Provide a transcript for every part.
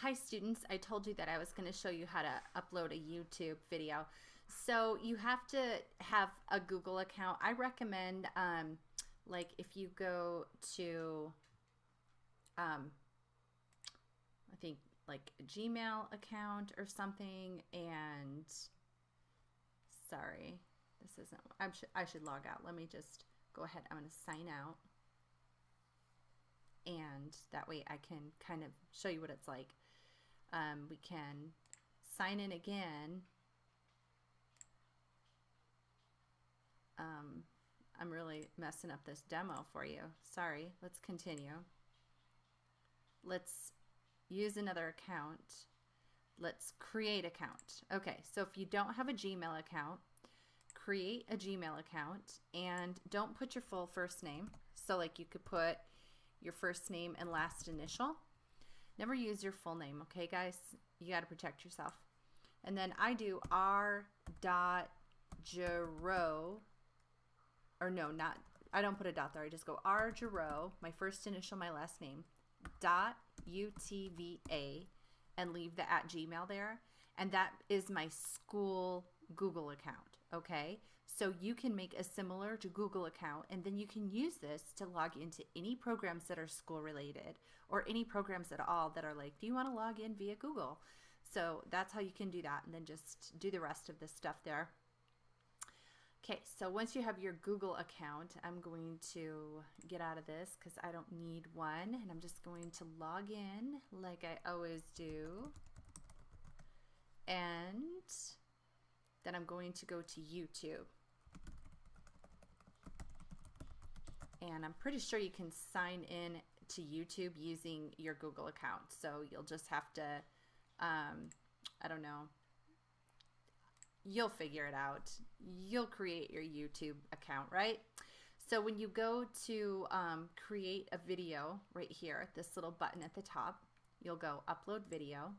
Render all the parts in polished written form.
Hi students, I told you that I was going to show you how to upload a YouTube video. So you have to have a Google account. I recommend like if you go to I think like a Gmail account or something, and sorry, this isn't, I should log out. Let me just go ahead. I'm going to sign out, and that way I can kind of show you what it's like. We can sign in again. I'm really messing up this demo for you. Sorry. Let's continue. Let's use another account. Let's create account. Okay, so if you don't have a Gmail account, create a Gmail account and don't put your full first name. So like you could put your first name and last initial. Never use your full name, okay guys? You got to protect yourself. And then I do r.Giroux, or no, not, I don't put a dot there. I just go r.Giroux, my first initial, my last name, .utva, and leave the @gmail there. And that is my school Google account, okay? So you can make a similar to Google account, and then you can use this to log into any programs that are school related, or any programs at all that are like, do you want to log in via Google? So that's how you can do that, and then just do the rest of this stuff there. Okay, so once you have your Google account, I'm going to get out of this because I don't need one, and I'm just going to log in like I always do. And then I'm going to go to YouTube. And I'm pretty sure you can sign in to YouTube using your Google account. So you'll just have to, I don't know, you'll figure it out. You'll create your YouTube account, right? So when you go to create a video right here, this little button at the top, you'll go upload video.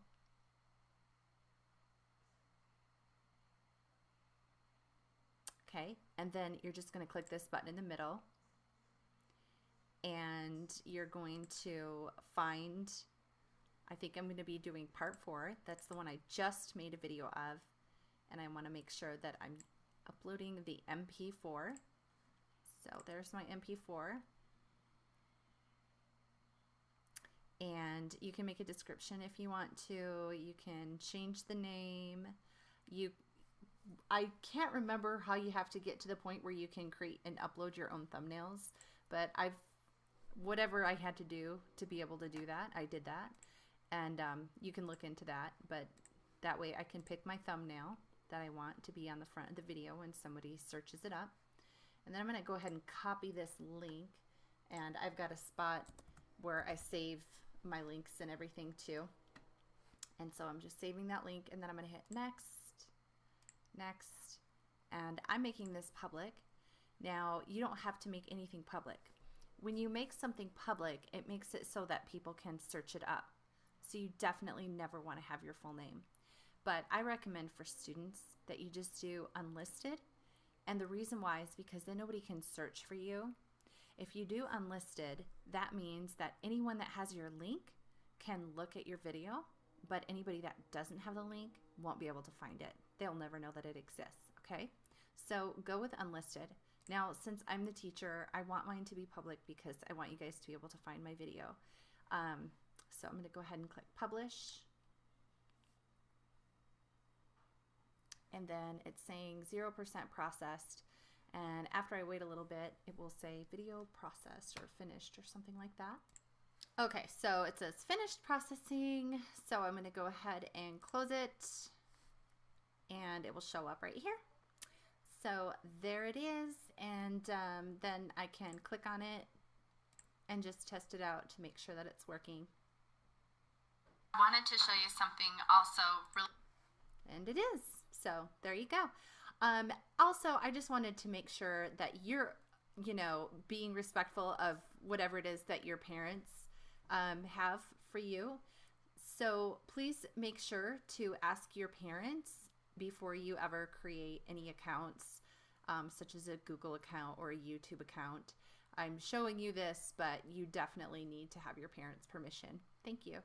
Okay, and then you're just going to click this button in the middle, and you're going to find, I think I'm going to be doing part 4. That's the one I just made a video of, and I want to make sure that I'm uploading the MP4. So there's my MP4, and you can make a description if you want to. You can change the name. I can't remember how you have to get to the point where you can create and upload your own thumbnails, but whatever I had to do to be able to do that, I did that. And you can look into that, but that way I can pick my thumbnail that I want to be on the front of the video when somebody searches it up. And then I'm going to go ahead and copy this link, and I've got a spot where I save my links and everything too. And so I'm just saving that link, and then I'm going to hit next. Next, and I'm making this public. Now, you don't have to make anything public. When you make something public, it makes it so that people can search it up. So you definitely never want to have your full name. But I recommend for students that you just do unlisted. And the reason why is because then nobody can search for you. If you do unlisted, that means that anyone that has your link can look at your video, but anybody that doesn't have the link won't be able to find it. They'll never know that it exists, okay? So go with unlisted. Now, since I'm the teacher, I want mine to be public because I want you guys to be able to find my video. So I'm going to go ahead and click publish. And then it's saying 0% processed. And after I wait a little bit, it will say video processed or finished or something like that. Okay, so it says finished processing. So I'm going to go ahead and close it, and it will show up right here. So there it is, and then I can click on it and just test it out to make sure that it's working. I wanted to show you something also. And it is. So there you go. Also, I just wanted to make sure that you're, being respectful of whatever it is that your parents have for you. So please make sure to ask your parents before you ever create any accounts, such as a Google account or a YouTube account. I'm showing you this, but you definitely need to have your parents' permission. Thank you.